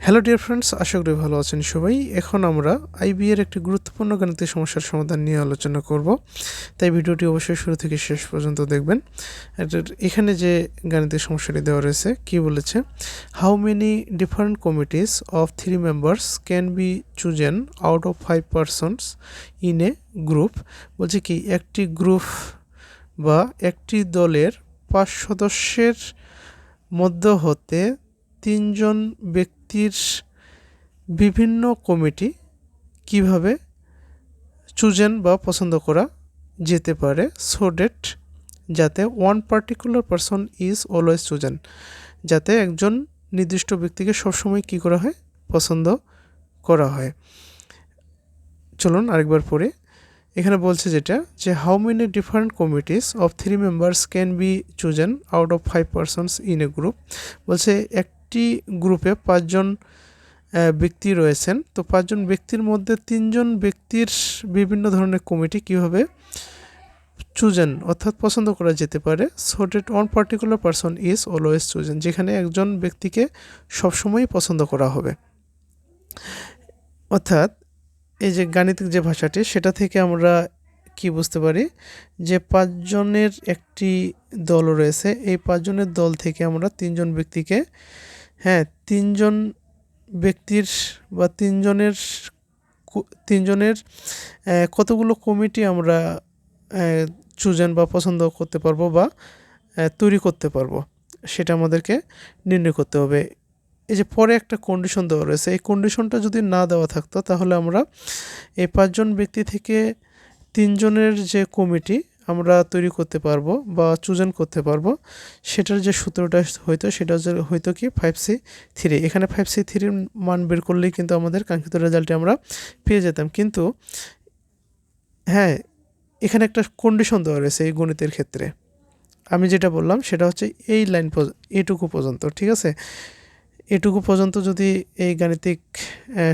Hello dear friends, আশা করি ভালো আছেন সবাই। এখন আমরা আইবি এর একটি গুরুত্বপূর্ণ গাণিতিক সমস্যার সমাধান নিয়ে আলোচনা করব, তাই ভিডিওটি অবশ্যই শুরু থেকে শেষ পর্যন্ত দেখবেন। এখানে যে গাণিতিক সমস্যাটি দেওয়া রয়েছে, কি বলেছে, how many different committees of 3 members can be chosen out of 5 persons in a group. বলছে কি, একটি গ্রুপ বা একটি দলের 5 সদস্যের মধ্য হতে 3 জন ব্যক্তির বিভিন্ন কমিটি কিভাবে চুজেন বা পছন্দ করা যেতে পারে, সো ডেট যাতে one particular person is always chosen, যাতে একজন নির্দিষ্ট ব্যক্তিকে সবসময় কী করা হয়, পছন্দ করা হয়। চলুন আরেকবার পড়ে। এখানে বলছে যেটা, যে how many different committees of 3 members can be chosen out of 5 persons in a group. বলছে একটি গ্রুপে 5 জন ব্যক্তি রয়েছেন, তো 5 জন ব্যক্তির মধ্যে 3 জন ব্যক্তির বিভিন্ন ধরনের কমিটি কীভাবে চুজেন অর্থাৎ পছন্দ করা যেতে পারে, so that one particular person is always chosen, যেখানে একজন ব্যক্তিকে সবসময় পছন্দ করা হবে। অর্থাৎ এই যে গাণিতিক যে ভাষাটি, সেটা থেকে আমরা কি বুঝতে পারি, যে 5 জনের একটি দল রয়েছে, এই 5 জনের দল থেকে আমরা 3 জন ব্যক্তিকে, 3 জন ব্যক্তির বা 3 জনের কতগুলো কমিটি আমরা চুজেন বা পছন্দ করতে পারবো বা তৈরি করতে পারবো, সেটা আমাদেরকে নির্ণয় করতে হবে। এই যে পরে একটা কন্ডিশন দেওয়া রয়েছে, এই কন্ডিশনটা যদি না দেওয়া থাকতো, তাহলে আমরা এই 5 জন ব্যক্তি থেকে 3 জনের যে কমিটি আমরা তৈরি করতে পারবো বা চুজেন করতে পারবো, সেটার যে সূত্রটা হয়তো সেটা হয়তো কি 5C3। এখানে 5C3 মান বের করলেই কিন্তু আমাদের কাঙ্ক্ষিত রেজাল্টটি আমরা পেয়ে যেতাম। কিন্তু এখানে একটা কন্ডিশন দেওয়া রয়েছে এই গণিতের ক্ষেত্রে। আমি যেটা বললাম সেটা হচ্ছে এই লাইন এটুকু পর্যন্ত, ঠিক আছে। এটুকু পর্যন্ত যদি এই গাণিতিক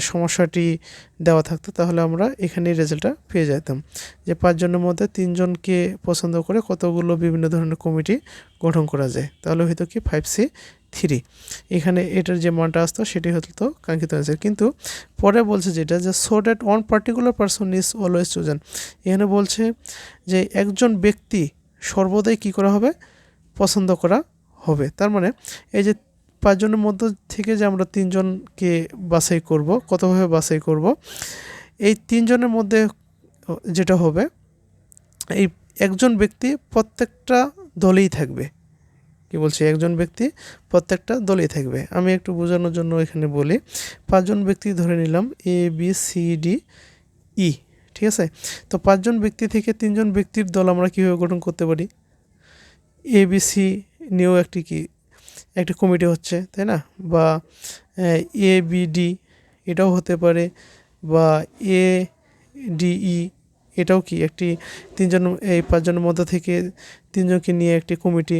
সমস্যাটি দেওয়া থাকতো, তাহলে আমরা এখানেই রেজাল্টটা পেয়ে যেতাম, যে 5 জনের মধ্যে 3 জনকে পছন্দ করে কতগুলো বিভিন্ন ধরনের কমিটি গঠন করা যায়, তাহলে হয়তো কি 5C3। এখানে এটার যে মানটা আসতো সেটি হতো কাঙ্ক্ষিত অ্যান্সার। কিন্তু পরে বলছে যেটা, যে so that one particular person is always chosen. এখানে বলছে যে একজন ব্যক্তি সর্বদাই কী করা হবে, পছন্দ করা হবে। তার মানে এই যে 5 জনের মধ্য থেকে যে আমরা 3 জনকে বাছাই করব, কতভাবে বাছাই করব, এই 3 জনের মধ্যে যেটা হবে, এই একজন ব্যক্তি প্রত্যেকটা দলেই থাকবে। কি বলছি, একজন ব্যক্তি প্রত্যেকটা দলেই থাকবে। আমি একটু বোঝানোর জন্য এখানে বলি, 5 জন ব্যক্তি ধরে নিলাম ABCDE, ঠিক আছে। তো 5 জন ব্যক্তি থেকে 3 জন ব্যক্তির দল আমরা কীভাবে গঠন করতে পারি, ABC নিয়েও একটি কমিটি হচ্ছে, তাই না, বা ABD এটাও হতে পারে, বা ADE এটাও কি একটি 3 জন, এই 5 জনের মধ্যে থেকে 3 জনকে নিয়ে একটি কমিটি।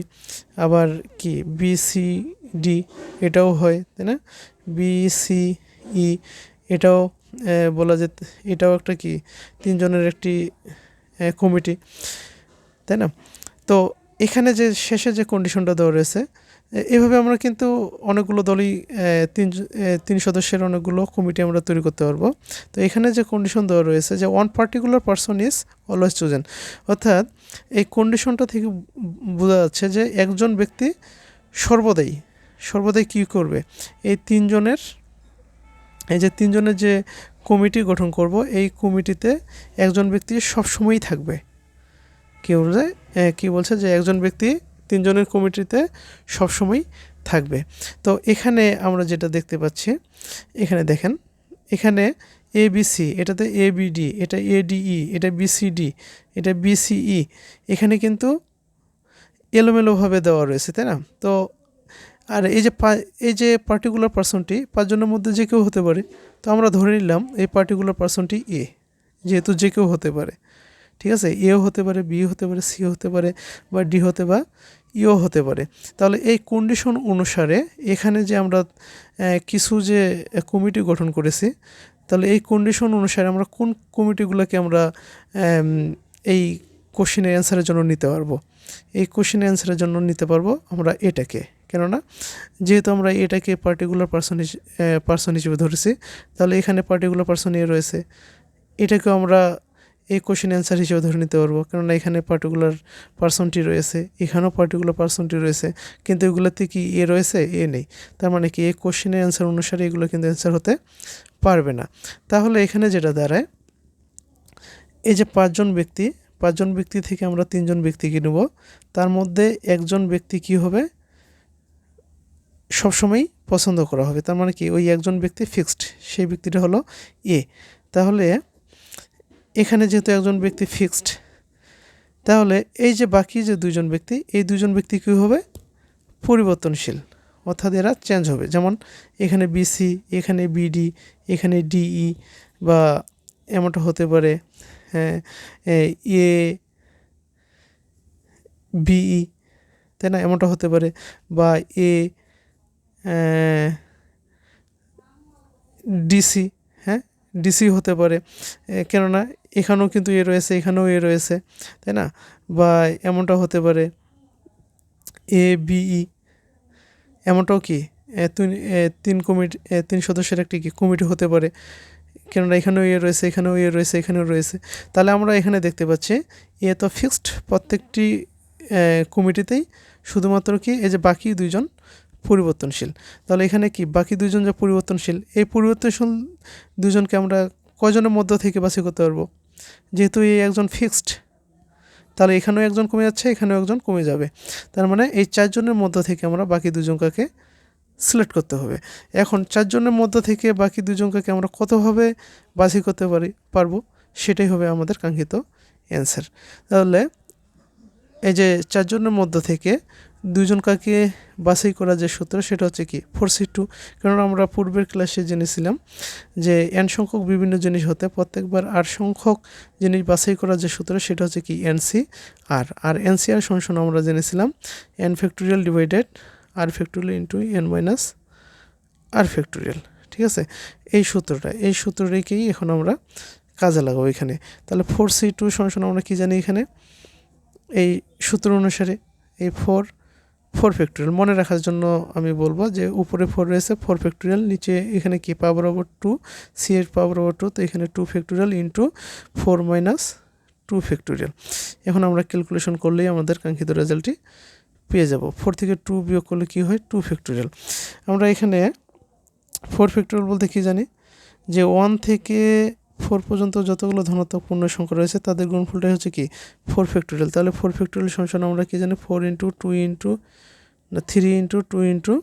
আবার কি BCD এটাও হয়, তাই না, BCE এটাও বলা যেত, এটাও একটা কি 3 জনের একটি কমিটি, তাই না। তো এখানে যে শেষে যে কন্ডিশনটা দেওয়া রয়েছে, এভাবে আমরা কিন্তু অনেকগুলো দলই 3 সদস্যের অনেকগুলো কমিটি আমরা তৈরি করতে পারবো। তো এখানে যে কন্ডিশন দেওয়া রয়েছে, যে one particular person is always chosen, অর্থাৎ এই কন্ডিশনটা থেকে বোঝা যাচ্ছে যে একজন ব্যক্তি সর্বদাই কী করবে, এই 3 জনের যে কমিটি গঠন করব, এই কমিটিতে একজন ব্যক্তি সবসময়ই থাকবে। কি বলছে, যে একজন ব্যক্তি 3 জনের কমিটিতে সবসময় থাকবে। তো এখানে আমরা যেটা দেখতে পাচ্ছি, এখানে দেখেন, এখানে ABC, এটাতে ABD, এটা ADE, এটা BCD, এটা BCE, এখানে কিন্তু এলোমেলোভাবে দেওয়া রয়েছে, তাই না। তো আর এই যে পার্টিকুলার পারসনটি 5 জনের মধ্যে যে কেউ হতে পারে, তো আমরা ধরে নিলাম এই পার্টিকুলার পারসনটি A, যেহেতু যে কেউ হতে পারে, ঠিক আছে। এও হতে পারে, বি হতে পারে, সি হতে পারে, বা ডি হতে বা ইও হতে পারে। তাহলে এই কন্ডিশন অনুসারে এখানে যে আমরা কিছু যে কমিটি গঠন করেছি, তাহলে এই কন্ডিশন অনুসারে আমরা কোন কমিটিগুলোকে আমরা এই কোশ্চেনের অ্যান্সারের জন্য নিতে পারবো, এই কোশ্চেনের অ্যান্সারের জন্য নিতে পারবো আমরা এটাকে। কেননা যেহেতু আমরা এটাকে পার্টিকুলার পার্সন হিসেবে ধরেছি, তাহলে এখানে পার্টিকুলার পার্সন এ রয়েছে, এটাকেও আমরা এই কোশ্চেন অ্যান্সার হিসেবে ধরে নিতে পারবো, কেননা এখানে পার্টিকুলার পার্সনটি রয়েছে, এখানেও পার্টিকুলার পার্সনটি রয়েছে, কিন্তু এগুলোতে কি এ রয়েছে, এ নেই। তার মানে কি এই কোশ্চেনের অ্যান্সার অনুসারে এগুলো কিন্তু অ্যান্সার হতে পারবে না। তাহলে এখানে যেটা দাঁড়ায়, এই যে পাঁচজন ব্যক্তি থেকে আমরা তিনজন ব্যক্তিকে নেব, তার মধ্যে একজন ব্যক্তি কি হবে, সবসময় পছন্দ করা হবে। তার মানে কি ওই একজন ব্যক্তি ফিক্সড, সেই ব্যক্তিটা হলো এ। তাহলে এখানে যেহেতু একজন ব্যক্তি ফিক্সড, তাহলে এই যে বাকি যে দুইজন ব্যক্তি, এই দুইজন ব্যক্তি কী হবে, পরিবর্তনশীল, অর্থাৎ এরা চেঞ্জ হবে। যেমন এখানে বিসি, এখানে বিডি, এখানে ডিই, বা এমনটা হতে পারে হ্যাঁ এ বিই, তাই না, এমনটা হতে পারে, বা এ ডিসি, হ্যাঁ ডিসি হতে পারে, কেননা এখানেও কিন্তু এ রয়েছে, এখানেও এ রয়েছে, তাই না, বা এমনটা হতে পারে এ বিই, এমনটাও কি তিন সদস্যের একটি কি কমিটি হতে পারে, কেননা এখানেও এ রয়েছে, এখানেও এ রয়েছে, এখানেও রয়েছে। তাহলে আমরা এখানে দেখতে পাচ্ছি এ তো ফিক্সড প্রত্যেকটি কমিটিতেই, শুধুমাত্র কি এই যে বাকি দুইজন পরিবর্তনশীল। তাহলে এখানে কি বাকি দুইজন যে পরিবর্তনশীল, এই পরিবর্তনশীল দুজনকে আমরা কয়জনের মধ্য থেকে বাছাই করতে পারবো, যেহেতু এই একজন ফিক্সড, তাহলে এখানেও একজন কমে যাচ্ছে, এখানেও একজন কমে যাবে। তার মানে এই চারজনের মধ্য থেকে আমরা বাকি দুজনকে সিলেক্ট করতে হবে। এখন চারজনের মধ্য থেকে বাকি দুজনকে আমরা কতভাবে বাছাই করতে পারবো, সেটাই হবে আমাদের কাঙ্ক্ষিত অ্যান্সার। তাহলে এই যে চারজনের মধ্য থেকে দুজনকে বাছাই করার যে সূত্র, সেটা হচ্ছে কি 4C2। কারণ আমরা পূর্বের ক্লাসে জেনেছিলাম যে n সংখ্যক বিভিন্ন জিনিস হতে প্রত্যেকবার r সংখ্যক জিনিস বাছাই করার যে সূত্র, সেটা হচ্ছে কি NCR। আর NCR সমান আমরা জেনেছিলাম n factorial divided r factorial into n minus r factorial. ঠিক আছে, এই সূত্রটাকেই এখন আমরা কাজে লাগাবো এখানে। তাহলে 4C2 সমান আমরা কি জানি, এখানে এই সূত্র অনুসারে এই 4 ফ্যাক্টোরিয়াল মনে রাখার জন্য আমি বলবো যে উপরে 4 রয়েছে, 4 ফ্যাক্টোরিয়াল, নিচে এখানে কি পাওয়ার ওভার 2, সি এর পাওয়ার ওভার 2, তো এখানে 2 ফ্যাক্টোরিয়াল ইন্টু 4 মাইনাস 2 ফ্যাক্টোরিয়াল। এখন আমরা ক্যালকুলেশন করলেই আমাদের কাঙ্ক্ষিত রেজাল্টটি পেয়ে যাব। 4 থেকে 2 বিয়োগ করলে কি হয়, 2 ফ্যাক্টোরিয়াল। আমরা এখানে 4 ফ্যাক্টোরিয়াল বলতে কি জানি, যে 1 থেকে 4 পর্যন্ত যতগুলো ধনাত্মক পূর্ণ সংখ্যা রয়েছে তাদের গুণফলটাই হচ্ছে কি 4 ফ্যাক্টোরিয়াল। তাহলে 4 ফ্যাক্টোরিয়াল সমান আমরা কি জানি, 4 ইন্টু 2 ইন্টু 3 ইন্টু 2 ইন্টু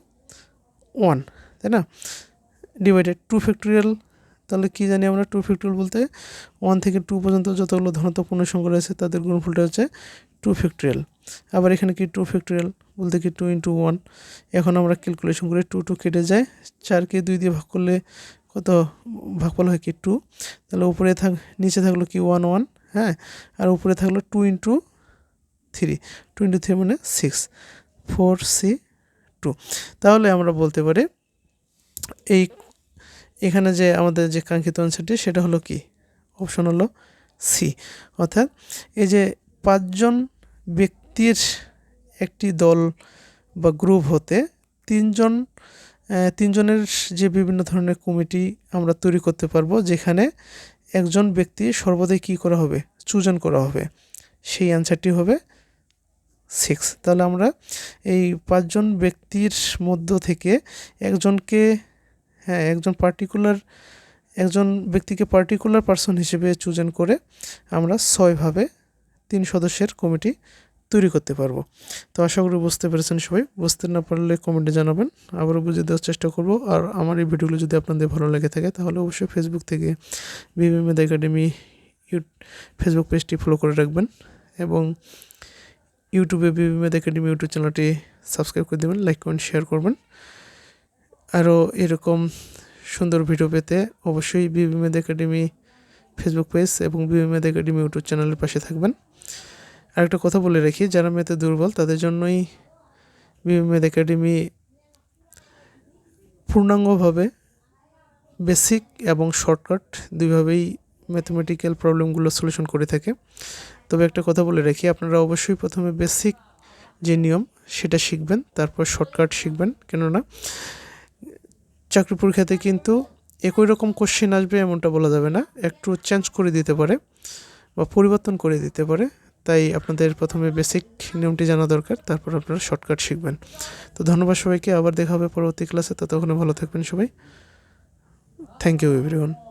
1, তাই না, ডিভাইডেড 2 ফ্যাক্টোরিয়াল। তাহলে কি জানি আমরা, 2 ফ্যাক্টোরিয়াল বলতে 1 থেকে 2 পর্যন্ত যতগুলো ধনাত্মক পূর্ণ সংখ্যা রয়েছে তাদের গুণফলটা হচ্ছে 2 ফ্যাক্টোরিয়াল। আবার এখানে কি 2 ফ্যাক্টোরিয়াল বলতে কি 2 ইন্টু 1। এখন আমরা ক্যালকুলেশন করে 2 কেটে যায়, 4কে 2 দিয়ে ভাগ করলে কত ভাগফল হয় কি 2। তাহলে উপরে নিচে থাকলো কি 1 হ্যাঁ, আর উপরে থাকলো 2 ইন্টু 3, 2 ইন্টু 3 মানে 6, 4C2। তাহলে আমরা বলতে পারি এখানে যে আমাদের যে কাঙ্ক্ষিত অ্যান্সারটি, সেটা হলো কি, অপশন হলো সি। অর্থাৎ এই যে 5 জন ব্যক্তির একটি দল বা গ্রুপ হতে তিনজনের যে বিভিন্ন ধরনের কমিটি আমরা তৈরি করতে পারবো, যেখানে একজন ব্যক্তি সর্বদাই কী করা হবে, চুজন করা হবে, সেই অ্যান্সারটি হবে 6। তাহলে আমরা এই 5 জন ব্যক্তির মধ্য থেকে একজন ব্যক্তিকে পার্টিকুলার পার্সন হিসেবে চুজন করে আমরা 6ভাবে 3 সদস্যের কমিটি তৈরি করতে পারবো। তো আশা করি বুঝতে পেরেছেন সবাই। বুঝতে না পারলে কমেন্টে জানাবেন, আবারও বুঝিয়ে দেওয়ার চেষ্টা করব। আর আমার এই ভিডিওগুলো যদি আপনাদের ভালো লেগে থাকে তাহলে অবশ্যই ফেসবুক থেকে বিবি মেধা একাডেমি ফেসবুক পেজটি ফলো করে রাখবেন, এবং ইউটিউবে বিবি মেধা একাডেমি ইউটিউব চ্যানেলটি সাবস্ক্রাইব করে দেবেন, লাইক কমেন্ট শেয়ার করবেন। আরও এরকম সুন্দর ভিডিও পেতে অবশ্যই বিবি মেধা একাডেমি ফেসবুক পেজ এবং বিবি মেধা একাডেমি ইউটিউব চ্যানেলের পাশে থাকবেন। আরেকটা কথা বলে রাখি, যারা ম্যাথে দুর্বল তাদের জন্যই বিবি মেধা একাডেমি পূর্ণাঙ্গভাবে বেসিক এবং শর্টকাট দুইভাবেই ম্যাথমেটিক্যাল প্রবলেমগুলো সলিউশন করে থাকে। তবে একটা কথা বলে রাখি, আপনারা অবশ্যই প্রথমে বেসিক যে নিয়ম সেটা শিখবেন, তারপর শর্টকাট শিখবেন। কেননা চাকরি পরীক্ষাতে কিন্তু একই রকম কোশ্চেন আসবে এমনটা বলা যাবে না, একটু চেঞ্জ করে দিতে পারে বা পরিবর্তন করে দিতে পারে। তাই আপনাদের প্রথমে বেসিক নিয়মটি জানা দরকার, তারপর আপনারা শর্টকাট শিখবেন। তো ধন্যবাদ সবাইকে, আবার দেখা হবে পরবর্তী ক্লাসে। ততক্ষণে ভালো থাকবেন সবাই। Thank you everyone.